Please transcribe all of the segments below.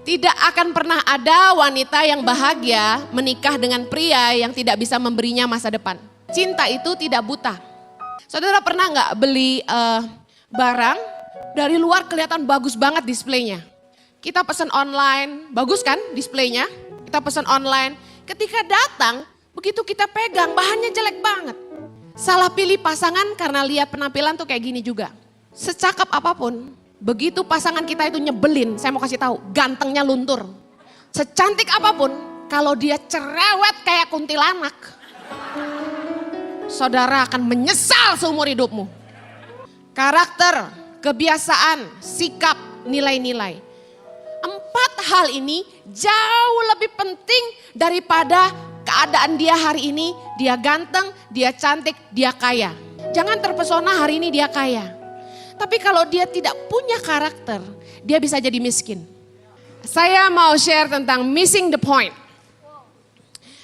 Tidak akan pernah ada wanita yang bahagia menikah dengan pria yang tidak bisa memberinya masa depan. Cinta itu tidak buta. Saudara pernah nggak beli barang dari luar kelihatan bagus banget displaynya. Kita pesan online, bagus kan displaynya? Kita pesan online. Ketika datang, begitu kita pegang bahannya jelek banget. Salah pilih pasangan karena lihat penampilan tuh kayak gini juga. Secakap apapun. Begitu pasangan kita itu nyebelin, saya mau kasih tahu, gantengnya luntur. Secantik apapun, kalau dia cerewet kayak kuntilanak, saudara akan menyesal seumur hidupmu. Karakter, kebiasaan, sikap, nilai-nilai. 4 hal ini jauh lebih penting daripada keadaan dia hari ini. Dia ganteng, dia cantik, dia kaya. Jangan terpesona hari ini dia kaya. Tapi kalau dia tidak punya karakter, dia bisa jadi miskin. Saya mau share tentang missing the point.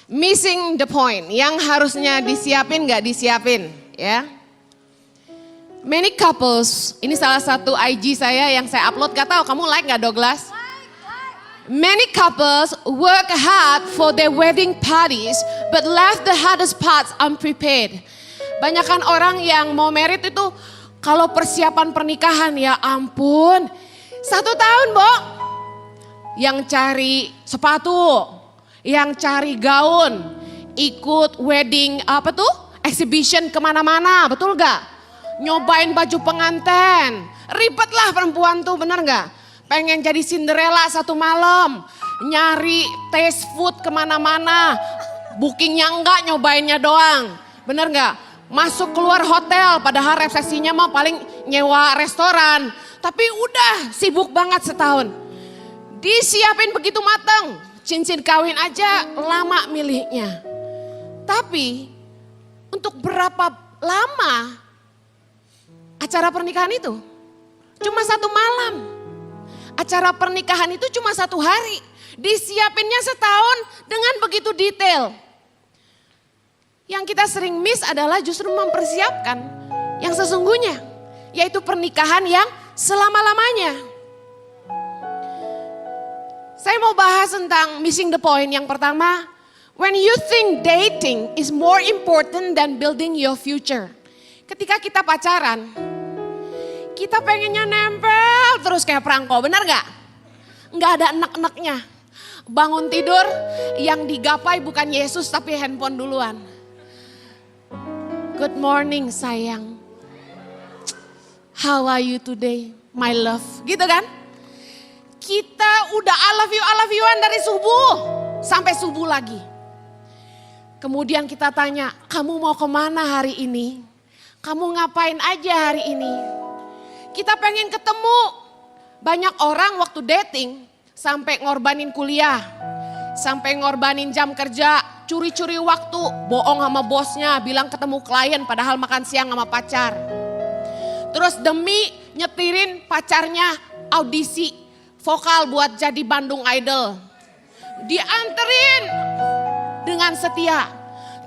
Missing the point, yang harusnya disiapin gak disiapin, ya. Many couples, ini salah satu IG saya yang saya upload, gak tahu kamu like gak Douglas? Many couples work hard for their wedding parties, but left the hardest parts unprepared. Banyakan orang yang mau merit itu, kalau persiapan pernikahan ya ampun, 1 tahun Bo. Yang cari sepatu, yang cari gaun, ikut wedding exhibition kemana-mana, betul gak? Nyobain baju pengantin, ribet lah perempuan tuh, bener gak? Pengen jadi Cinderella 1 malam, nyari taste food kemana-mana, bookingnya enggak, nyobainnya doang, bener gak? Masuk keluar hotel, padahal resepsinya mah paling nyewa restoran. Tapi udah sibuk banget setahun. Disiapin begitu matang, cincin kawin aja lama milihnya. Tapi untuk berapa lama acara pernikahan itu? Cuma 1 malam. Acara pernikahan itu cuma 1 hari. Disiapinnya setahun dengan begitu detail. Yang kita sering miss adalah justru mempersiapkan yang sesungguhnya. Yaitu pernikahan yang selama-lamanya. Saya mau bahas tentang missing the point. Yang pertama, when you think dating is more important than building your future. Ketika kita pacaran, kita pengennya nempel terus kayak perangko, benar gak? Nggak ada enek-eneknya. Bangun tidur, yang digapai bukan Yesus tapi handphone duluan. Good morning sayang. How are you today, my love? Gitu kan? Kita udah I love you-an dari subuh sampai subuh lagi. Kemudian kita tanya, kamu mau kemana hari ini? Kamu ngapain aja hari ini? Kita pengen ketemu. Banyak orang waktu dating sampai ngorbanin kuliah, sampai ngorbanin jam kerja, curi-curi waktu, bohong sama bosnya, bilang ketemu klien padahal makan siang sama pacar. Terus demi nyetirin pacarnya audisi vokal buat jadi Bandung Idol. Dianterin dengan setia.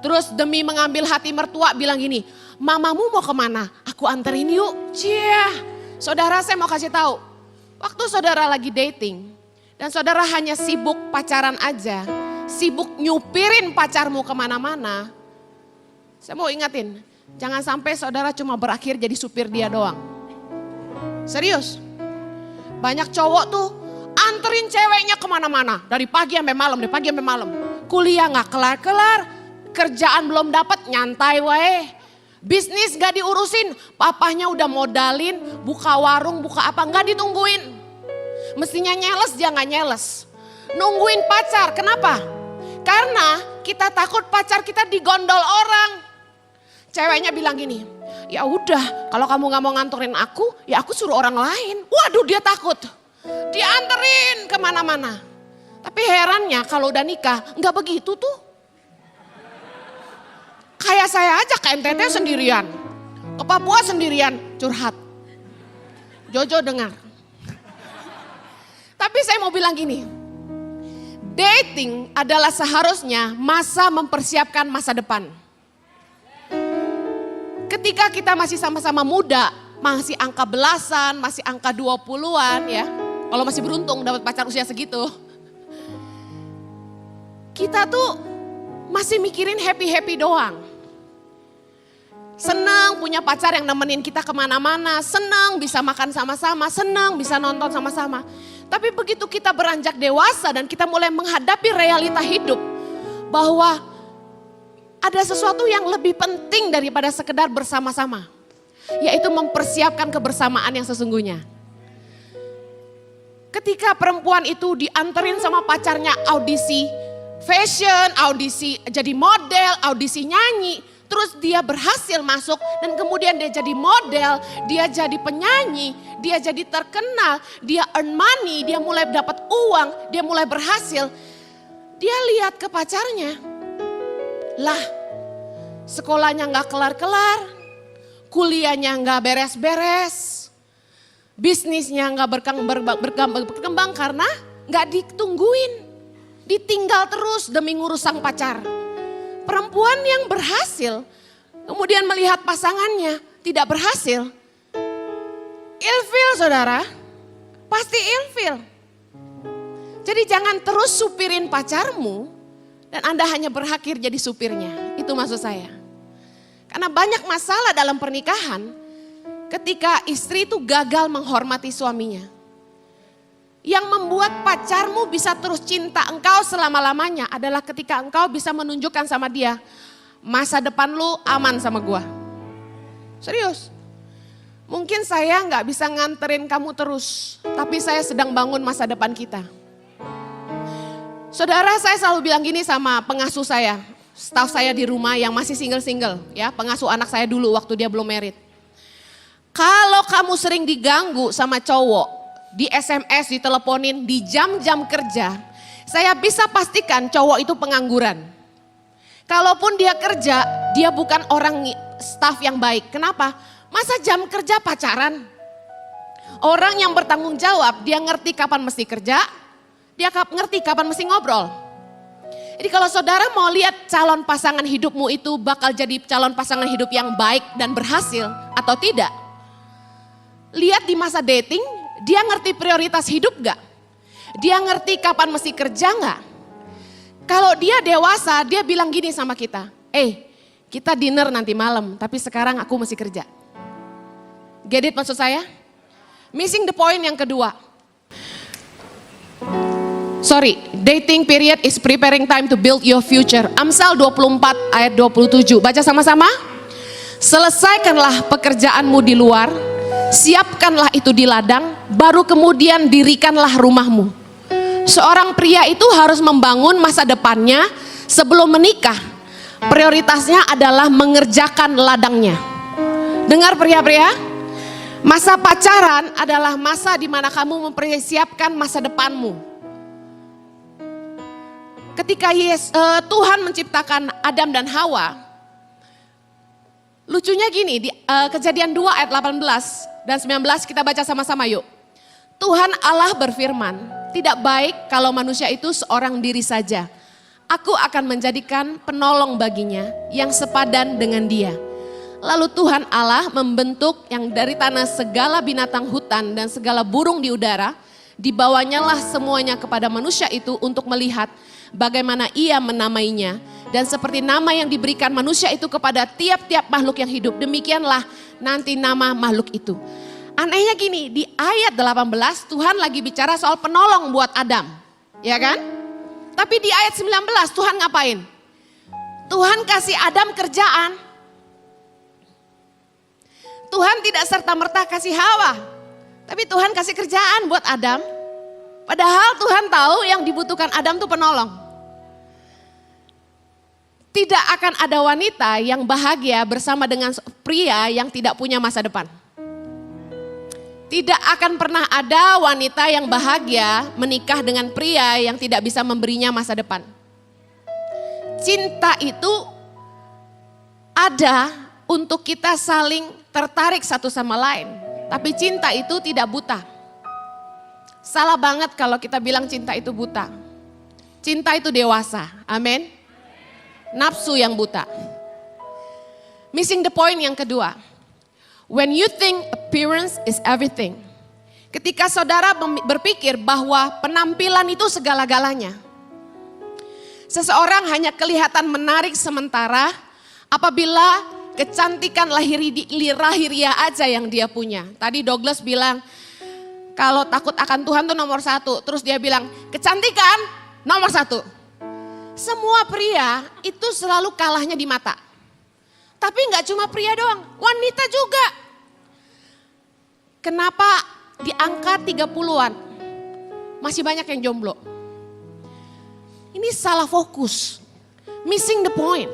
Terus demi mengambil hati mertua bilang gini, mamamu mau kemana? Aku anterin yuk. Cia, saudara saya mau kasih tahu. Waktu saudara lagi dating dan saudara hanya sibuk pacaran aja, sibuk nyupirin pacarmu kemana-mana. Saya mau ingatin, jangan sampai saudara cuma berakhir jadi supir dia doang. Serius, banyak cowok tuh anterin ceweknya kemana-mana. Dari pagi sampai malam, dari pagi sampai malam. Kuliah gak kelar-kelar, kerjaan belum dapat, nyantai wae. Bisnis gak diurusin, papahnya udah modalin, buka warung, buka apa, gak ditungguin. Mestinya nyeles, dia gak nyeles. Nungguin pacar, kenapa? Karena kita takut pacar kita digondol orang. Ceweknya bilang gini, ya udah kalau kamu gak mau nganterin aku, ya aku suruh orang lain. Waduh dia takut, dianterin kemana-mana. Tapi herannya kalau udah nikah, gak begitu tuh. Kayak saya aja ke NTT sendirian, ke Papua sendirian, curhat. Jojo dengar. Tapi saya mau bilang gini, dating adalah seharusnya masa mempersiapkan masa depan. Ketika kita masih sama-sama muda, masih angka belasan, masih angka 20-an ya. Kalau masih beruntung dapat pacar usia segitu. Kita tuh masih mikirin happy-happy doang. Senang punya pacar yang nemenin kita kemana-mana, senang bisa makan sama-sama, senang bisa nonton sama-sama. Tapi begitu kita beranjak dewasa dan kita mulai menghadapi realita hidup, bahwa ada sesuatu yang lebih penting daripada sekedar bersama-sama, yaitu mempersiapkan kebersamaan yang sesungguhnya. Ketika perempuan itu dianterin sama pacarnya audisi fashion, audisi jadi model, audisi nyanyi, terus dia berhasil masuk dan kemudian dia jadi model, dia jadi penyanyi, dia jadi terkenal, dia earn money, dia mulai dapat uang, dia mulai berhasil. Dia lihat ke pacarnya, lah sekolahnya gak kelar-kelar, kuliahnya gak beres-beres, bisnisnya gak berkembang karena gak ditungguin, ditinggal terus demi ngurus sang pacar. Perempuan yang berhasil kemudian melihat pasangannya tidak berhasil, ilfil saudara, pasti ilfil. Jadi jangan terus supirin pacarmu dan Anda hanya berakhir jadi supirnya, itu maksud saya. Karena banyak masalah dalam pernikahan ketika istri itu gagal menghormati suaminya. Yang membuat pacarmu bisa terus cinta engkau selama-lamanya adalah ketika engkau bisa menunjukkan sama dia, masa depan lu aman sama gua. Serius. Mungkin saya gak bisa nganterin kamu terus, tapi saya sedang bangun masa depan kita. Saudara, saya selalu bilang gini sama pengasuh saya, staf saya di rumah yang masih single-single, ya, pengasuh anak saya dulu waktu dia belum married. Kalau kamu sering diganggu sama cowok, di SMS, diteleponin, di jam-jam kerja, saya bisa pastikan cowok itu pengangguran. Kalaupun dia kerja, dia bukan orang staf yang baik. Kenapa? Masa jam kerja pacaran? Orang yang bertanggung jawab, dia ngerti kapan mesti kerja, dia ngerti kapan mesti ngobrol. Jadi kalau saudara mau lihat calon pasangan hidupmu itu bakal jadi calon pasangan hidup yang baik dan berhasil atau tidak, lihat di masa dating, dia ngerti prioritas hidup gak? Dia ngerti kapan mesti kerja gak? Kalau dia dewasa, dia bilang gini sama kita, kita dinner nanti malam, tapi sekarang aku mesti kerja. Get it maksud saya? Missing the point yang kedua. Sorry, dating period is preparing time to build your future. Amsal 24 ayat 27, baca sama-sama. Selesaikanlah pekerjaanmu di luar, siapkanlah itu di ladang, baru kemudian dirikanlah rumahmu. Seorang pria itu harus membangun masa depannya sebelum menikah. Prioritasnya adalah mengerjakan ladangnya. Dengar pria-pria, masa pacaran adalah masa di mana kamu mempersiapkan masa depanmu. Ketika Tuhan menciptakan Adam dan Hawa, lucunya gini, di Kejadian 2 ayat 18 dan 19 kita baca sama-sama yuk. Tuhan Allah berfirman, tidak baik kalau manusia itu seorang diri saja. Aku akan menjadikan penolong baginya yang sepadan dengan dia. Lalu Tuhan Allah membentuk yang dari tanah segala binatang hutan dan segala burung di udara. Dibawanyalah semuanya kepada manusia itu untuk melihat bagaimana ia menamainya. Dan seperti nama yang diberikan manusia itu kepada tiap-tiap makhluk yang hidup, demikianlah nanti nama makhluk itu. Anehnya gini, di ayat 18 Tuhan lagi bicara soal penolong buat Adam, ya kan? Tapi di ayat 19 Tuhan ngapain? Tuhan kasih Adam kerjaan. Tuhan tidak serta-merta kasih Hawa, tapi Tuhan kasih kerjaan buat Adam. Padahal Tuhan tahu yang dibutuhkan Adam itu penolong. Tidak akan ada wanita yang bahagia bersama dengan pria yang tidak punya masa depan. Tidak akan pernah ada wanita yang bahagia menikah dengan pria yang tidak bisa memberinya masa depan. Cinta itu ada untuk kita saling tertarik satu sama lain. Tapi cinta itu tidak buta. Salah banget kalau kita bilang cinta itu buta. Cinta itu dewasa, amin. Nafsu yang buta. Missing the point yang kedua. When you think appearance is everything. Ketika saudara berpikir bahwa penampilan itu segala-galanya. Seseorang hanya kelihatan menarik sementara apabila kecantikan lahiriah aja yang dia punya. Tadi Douglas bilang kalau takut akan Tuhan tuh nomor 1. Terus dia bilang kecantikan nomor 1. Semua pria itu selalu kalahnya di mata. Tapi gak cuma pria doang, wanita juga. Kenapa di angka 30-an masih banyak yang jomblo? Ini salah fokus, missing the point.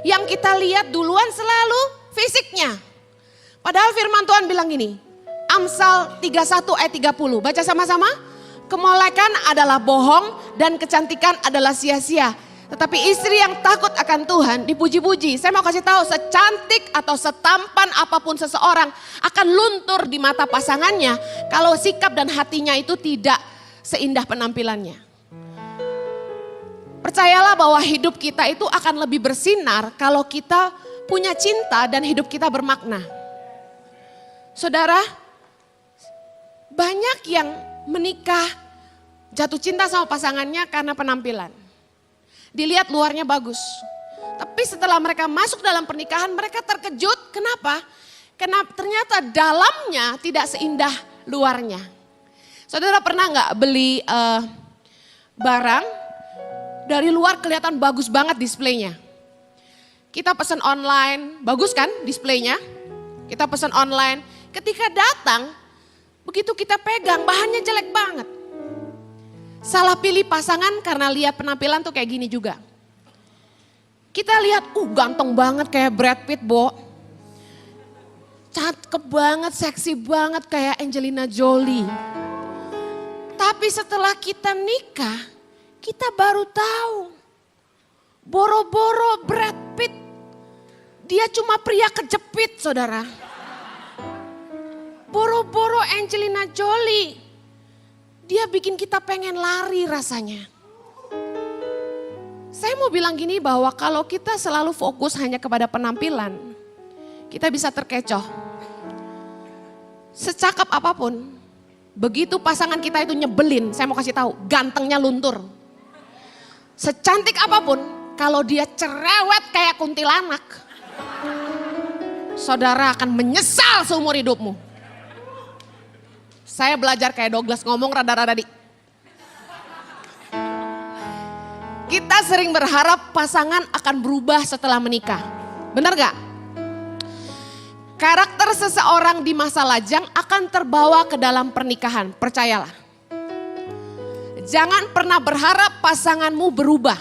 Yang kita lihat duluan selalu fisiknya. Padahal firman Tuhan bilang gini, Amsal 31 ayat 30, baca sama-sama. Kemolekan adalah bohong dan kecantikan adalah sia-sia. Tetapi istri yang takut akan Tuhan dipuji-puji. Saya mau kasih tahu, secantik atau setampan apapun seseorang akan luntur di mata pasangannya kalau sikap dan hatinya itu tidak seindah penampilannya. Percayalah bahwa hidup kita itu akan lebih bersinar kalau kita punya cinta dan hidup kita bermakna. Saudara, banyak yang menikah jatuh cinta sama pasangannya karena penampilan. Dilihat luarnya bagus. Tapi setelah mereka masuk dalam pernikahan mereka terkejut. Kenapa? Karena ternyata dalamnya tidak seindah luarnya. Saudara pernah gak beli barang dari luar kelihatan bagus banget displaynya. Kita pesan online, bagus kan displaynya? Kita pesan online, ketika datang begitu kita pegang bahannya jelek banget. Salah pilih pasangan karena lihat penampilan tuh kayak gini juga. Kita lihat, ganteng banget kayak Brad Pitt, Bo. Cakep banget, seksi banget kayak Angelina Jolie. Tapi setelah kita nikah, kita baru tahu. Boro-boro Brad Pitt, dia cuma pria kejepit, saudara. Boro-boro Angelina Jolie, dia bikin kita pengen lari rasanya. Saya mau bilang gini bahwa kalau kita selalu fokus hanya kepada penampilan, kita bisa terkecoh. Secakap apapun, begitu pasangan kita itu nyebelin, saya mau kasih tahu, gantengnya luntur. Secantik apapun, kalau dia cerewet kayak kuntilanak, saudara akan menyesal seumur hidupmu. Saya belajar kayak Douglas ngomong rada-rada Kita sering berharap pasangan akan berubah setelah menikah. Benar gak? Karakter seseorang di masa lajang akan terbawa ke dalam pernikahan, percayalah. Jangan pernah berharap pasanganmu berubah.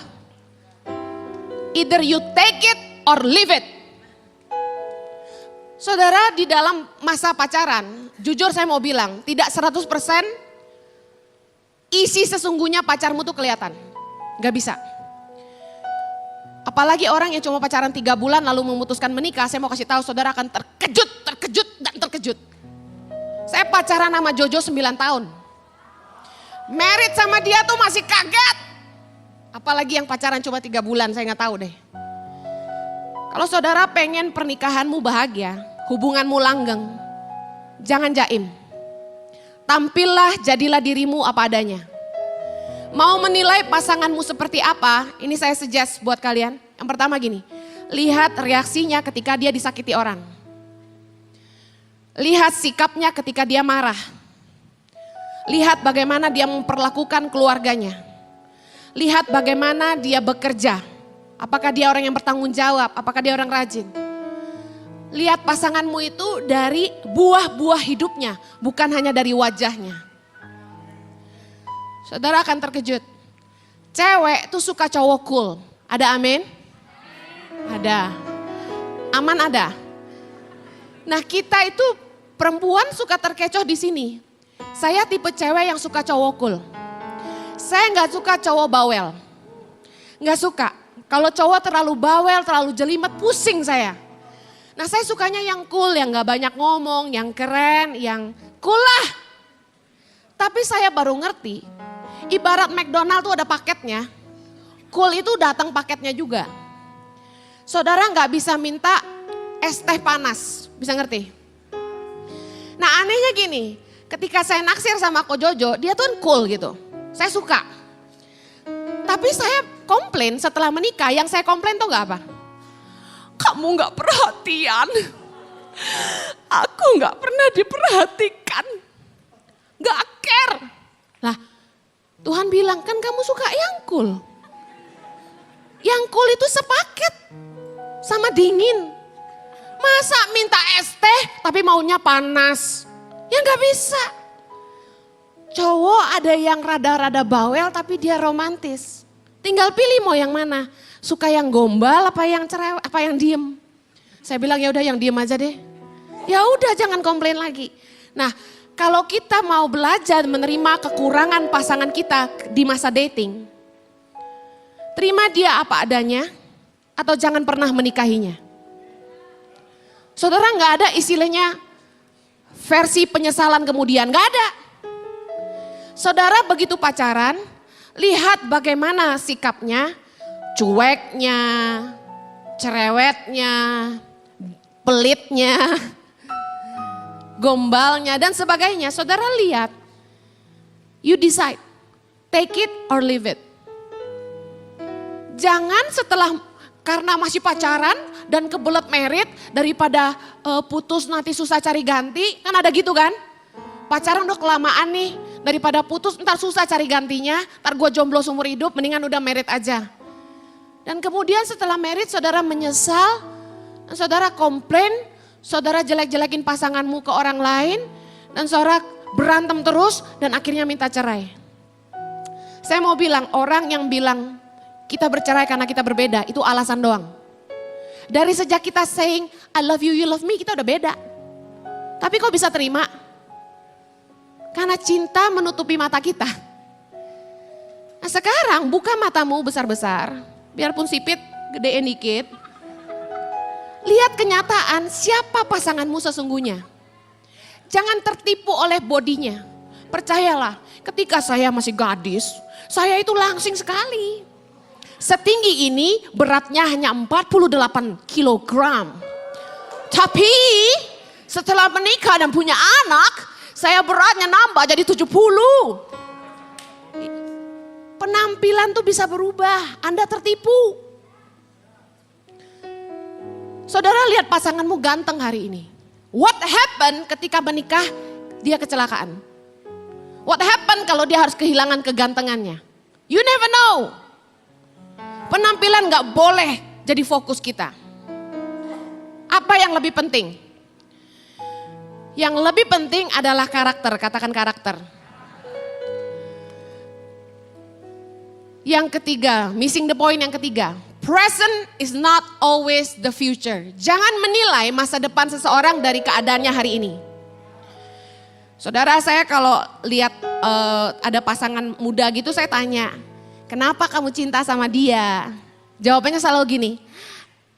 Either you take it or leave it. Saudara, di dalam masa pacaran, jujur saya mau bilang, tidak 100% isi sesungguhnya pacarmu tuh kelihatan. Gak bisa. Apalagi orang yang cuma pacaran 3 bulan lalu memutuskan menikah, saya mau kasih tahu saudara akan terkejut. Saya pacaran sama Jojo 9 tahun. Married sama dia tuh masih kaget. Apalagi yang pacaran cuma 3 bulan, saya gak tahu deh. Kalau saudara pengen pernikahanmu bahagia, hubunganmu langgeng, jangan jaim. Tampillah, jadilah dirimu apa adanya. Mau menilai pasanganmu seperti apa, ini saya suggest buat kalian. Yang pertama gini, lihat reaksinya ketika dia disakiti orang. Lihat sikapnya ketika dia marah. Lihat bagaimana dia memperlakukan keluarganya. Lihat bagaimana dia bekerja. Apakah dia orang yang bertanggung jawab, apakah dia orang rajin. Lihat pasanganmu itu dari buah-buah hidupnya, bukan hanya dari wajahnya. Saudara akan terkejut. Cewek tuh suka cowok cool. Ada amin? Ada. Aman ada. Nah kita itu perempuan suka terkecoh di sini. Saya tipe cewek yang suka cowok cool. Saya nggak suka cowok bawel. Nggak suka. Kalau cowok terlalu bawel, terlalu jelimet, pusing saya. Nah saya sukanya yang cool, yang gak banyak ngomong, yang keren, yang cool lah. Tapi saya baru ngerti, ibarat McDonald tuh ada paketnya. Cool itu datang paketnya juga. Saudara gak bisa minta es teh panas, bisa ngerti? Nah anehnya gini, ketika saya naksir sama Ko Jojo, dia tuh cool gitu. Saya suka. Tapi saya komplain setelah menikah, yang saya komplain tuh gak apa? Kamu gak perhatian. Aku gak pernah diperhatikan. Gak care. Lah, Tuhan bilang, kan kamu suka yang cool. Yang cool itu sepaket sama dingin. Masa minta es teh tapi maunya panas? Ya gak bisa. Cowok ada yang rada-rada bawel tapi dia romantis. Tinggal pilih mau yang mana. Suka yang gombal apa yang cerewet, apa yang diem. Saya bilang ya udah yang diem aja deh. Ya udah jangan komplain lagi. Nah, kalau kita mau belajar menerima kekurangan pasangan kita di masa dating. Terima dia apa adanya atau jangan pernah menikahinya. Saudara nggak ada istilahnya versi penyesalan kemudian, nggak ada. Saudara begitu pacaran, lihat bagaimana sikapnya, cueknya, cerewetnya, pelitnya, gombalnya dan sebagainya. Saudara lihat, you decide, take it or leave it. Jangan setelah karena masih pacaran dan kebelet merit daripada putus nanti susah cari ganti. Kan ada gitu kan? Pacaran udah kelamaan nih, daripada putus ntar susah cari gantinya, ntar gue jomblo seumur hidup mendingan udah merit aja. Dan kemudian setelah merit saudara menyesal, saudara komplain, saudara jelek-jelekin pasanganmu ke orang lain, dan saudara berantem terus dan akhirnya minta cerai. Saya mau bilang orang yang bilang kita bercerai karena kita berbeda, itu alasan doang. Dari sejak kita saying, I love you, you love me, kita udah beda. Tapi kok bisa terima? Karena cinta menutupi mata kita. Nah sekarang buka matamu besar-besar, biarpun sipit, gedein dikit. Lihat kenyataan siapa pasanganmu sesungguhnya. Jangan tertipu oleh bodinya. Percayalah, ketika saya masih gadis, saya itu langsing sekali. Setinggi ini beratnya hanya 48 kilogram. Tapi setelah menikah dan punya anak, saya beratnya nambah jadi 70. Penampilan tuh bisa berubah, Anda tertipu. Saudara lihat pasanganmu ganteng hari ini. What happened ketika menikah dia kecelakaan? What happened kalau dia harus kehilangan kegantengannya? You never know. Penampilan gak boleh jadi fokus kita. Apa yang lebih penting? Yang lebih penting adalah karakter, katakan karakter. Yang ketiga, missing the point yang ketiga. Present is not always the future. Jangan menilai masa depan seseorang dari keadaannya hari ini. Saudara saya kalau lihat ada pasangan muda gitu saya tanya, kenapa kamu cinta sama dia? Jawabannya selalu gini,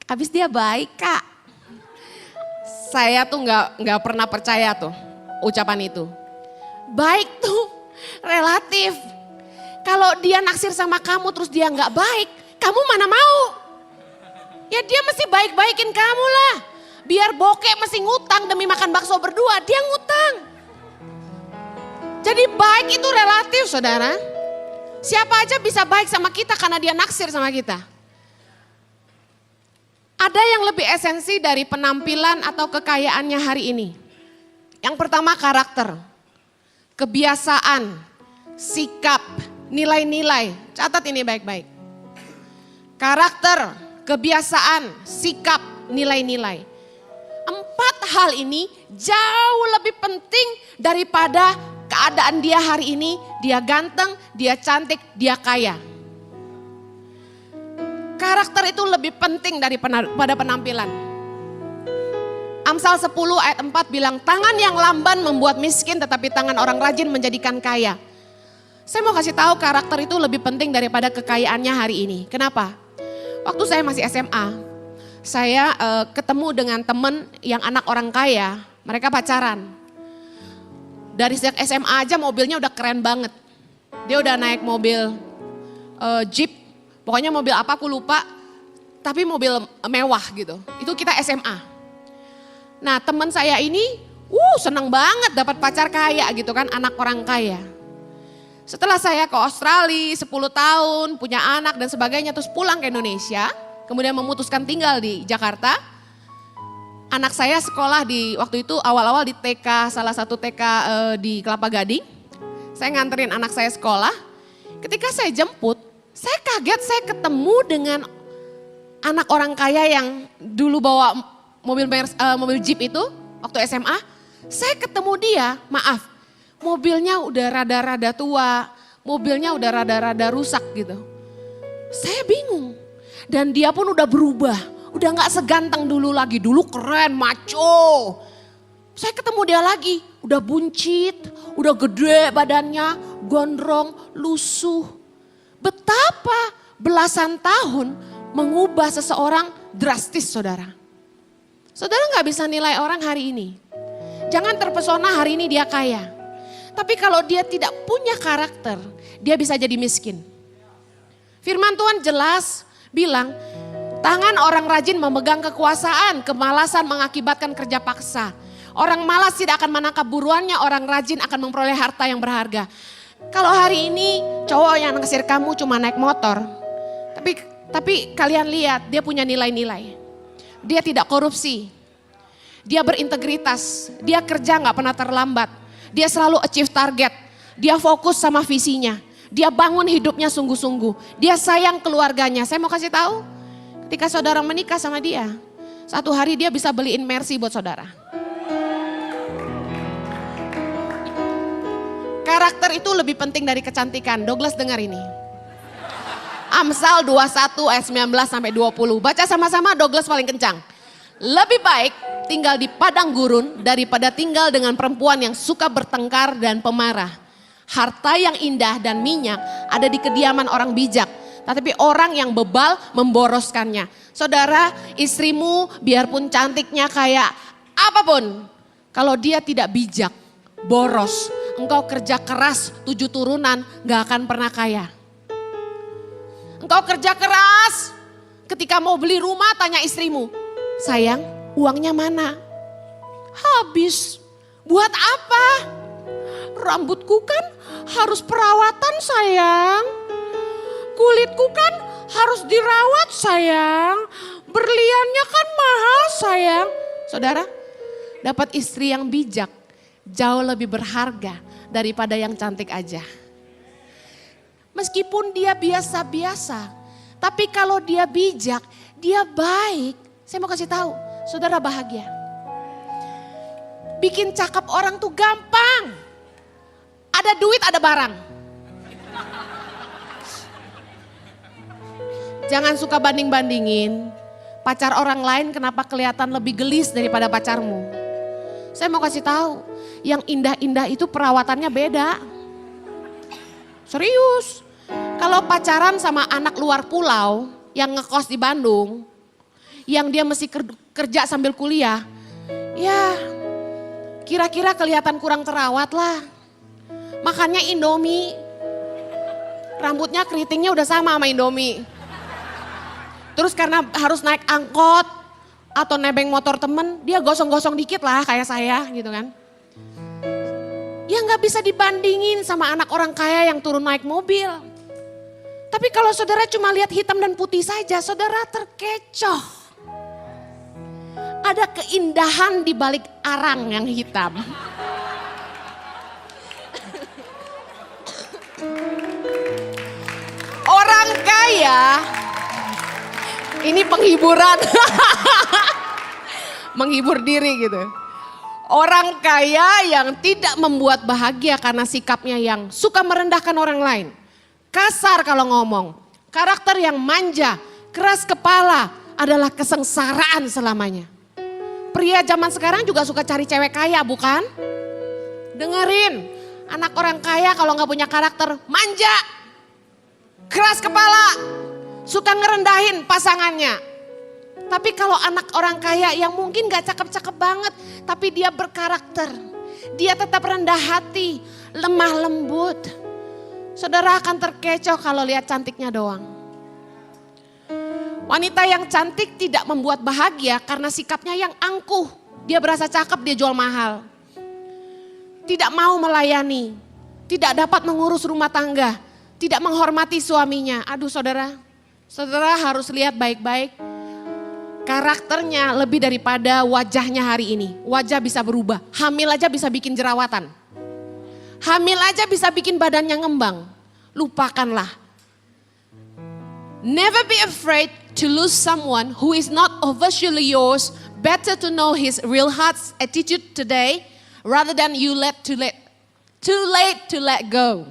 habis dia baik kak. Saya tuh nggak pernah percaya tuh ucapan itu. Baik tuh relatif. Kalau dia naksir sama kamu terus dia nggak baik, kamu mana mau? Ya dia mesti baik-baikin kamu lah. Biar bokeh mesti ngutang demi makan bakso berdua, dia ngutang. Jadi baik itu relatif saudara. Siapa aja bisa baik sama kita karena dia naksir sama kita. Ada yang lebih esensi dari penampilan atau kekayaannya hari ini. Yang pertama karakter, kebiasaan, sikap, nilai-nilai. Catat ini baik-baik. Karakter, kebiasaan, sikap, nilai-nilai. 4 hal ini jauh lebih penting daripada keadaan dia hari ini. Dia ganteng, dia cantik, dia kaya. Karakter itu lebih penting daripada penampilan. Amsal 10 ayat 4 bilang, tangan yang lamban membuat miskin tetapi tangan orang rajin menjadikan kaya. Saya mau kasih tahu karakter itu lebih penting daripada kekayaannya hari ini. Kenapa? Waktu saya masih SMA, saya ketemu dengan temen yang anak orang kaya, mereka pacaran. Dari sejak SMA aja mobilnya udah keren banget. Dia udah naik mobil Jeep, pokoknya mobil apa aku lupa, tapi mobil mewah gitu. Itu kita SMA. Nah teman saya ini Seneng banget dapat pacar kaya gitu kan, anak orang kaya. Setelah saya ke Australia 10 tahun, punya anak dan sebagainya, terus pulang ke Indonesia, kemudian memutuskan tinggal di Jakarta. Anak saya sekolah di waktu itu awal-awal di TK, salah satu TK di Kelapa Gading. Saya nganterin anak saya sekolah. Ketika saya jemput, saya kaget saya ketemu dengan anak orang kaya yang dulu bawa mobil Jeep itu waktu SMA. Saya ketemu dia, maaf, mobilnya udah rada-rada tua, mobilnya udah rada-rada rusak gitu. Saya bingung dan dia pun udah berubah. Udah gak seganteng dulu lagi, dulu keren, maco. Saya ketemu dia lagi, udah buncit, udah gede badannya, gondrong, lusuh. Betapa belasan tahun mengubah seseorang drastis, saudara. Saudara gak bisa nilai orang hari ini. Jangan terpesona hari ini dia kaya. Tapi kalau dia tidak punya karakter, dia bisa jadi miskin. Firman Tuhan jelas bilang, tangan orang rajin memegang kekuasaan, kemalasan mengakibatkan kerja paksa. Orang malas tidak akan menangkap buruannya, orang rajin akan memperoleh harta yang berharga. Kalau hari ini cowok yang naksir kamu cuma naik motor, tapi kalian lihat dia punya nilai-nilai. Dia tidak korupsi, dia berintegritas, dia kerja gak pernah terlambat, dia selalu achieve target, dia fokus sama visinya, dia bangun hidupnya sungguh-sungguh, dia sayang keluarganya. Saya mau kasih tahu, ketika saudara menikah sama dia, satu hari dia bisa beliin Mercy buat saudara. Karakter itu lebih penting dari kecantikan. Douglas dengar ini. Amsal 21 ayat 19 sampai 20. Baca sama-sama, Douglas paling kencang. Lebih baik tinggal di padang gurun daripada tinggal dengan perempuan yang suka bertengkar dan pemarah. Harta yang indah dan minyak ada di kediaman orang bijak. Tetapi orang yang bebal memboroskannya. Saudara, istrimu biarpun cantiknya kayak apapun, kalau dia tidak bijak, boros, engkau kerja keras 7 turunan gak akan pernah kaya. Engkau kerja keras, ketika mau beli rumah tanya istrimu, sayang uangnya mana? Habis, buat apa? Rambutku kan harus perawatan sayang. Kulitku kan harus dirawat sayang, berliannya kan mahal sayang. Saudara, dapat istri yang bijak jauh lebih berharga daripada yang cantik aja. Meskipun dia biasa-biasa, tapi kalau dia bijak, dia baik. Saya mau kasih tahu, saudara bahagia. Bikin cakep orang tuh gampang. Ada duit, ada barang. Jangan suka banding-bandingin, pacar orang lain kenapa kelihatan lebih gelis daripada pacarmu. Saya mau kasih tahu, yang indah-indah itu perawatannya beda. Serius, kalau pacaran sama anak luar pulau yang ngekos di Bandung, yang dia mesti kerja sambil kuliah, ya kira-kira kelihatan kurang terawat lah. Makannya Indomie, rambutnya keritingnya udah sama Indomie. Terus karena harus naik angkot atau nebeng motor temen, dia gosong-gosong dikit lah kayak saya gitu kan. Ya gak bisa dibandingin sama anak orang kaya yang turun naik mobil. Tapi kalau saudara cuma lihat hitam dan putih saja, saudara terkecoh. Ada keindahan di balik arang yang hitam. Orang kaya, ini penghiburan, menghibur diri gitu. Orang kaya yang tidak membuat bahagia karena sikapnya yang suka merendahkan orang lain. Kasar kalau ngomong, karakter yang manja, keras kepala adalah kesengsaraan selamanya. Pria zaman sekarang juga suka cari cewek kaya bukan? Dengerin, anak orang kaya kalau gak punya karakter manja, keras kepala, suka ngerendahin pasangannya. Tapi kalau anak orang kaya yang mungkin gak cakep-cakep banget, tapi dia berkarakter, dia tetap rendah hati, lemah lembut. Saudara akan terkecoh kalau lihat cantiknya doang. Wanita yang cantik tidak membuat bahagia karena sikapnya yang angkuh. Dia berasa cakep, dia jual mahal. tidak mau melayani, tidak dapat mengurus rumah tangga, tidak menghormati suaminya. Aduh saudara, saudara harus lihat baik-baik. Karakternya lebih daripada wajahnya hari ini. Wajah bisa berubah, hamil aja bisa bikin jerawatan. Hamil aja bisa bikin badannya ngembang. Lupakanlah. Never be afraid to lose someone who is not officially yours. Better to know his real heart's attitude today rather than too late to let go.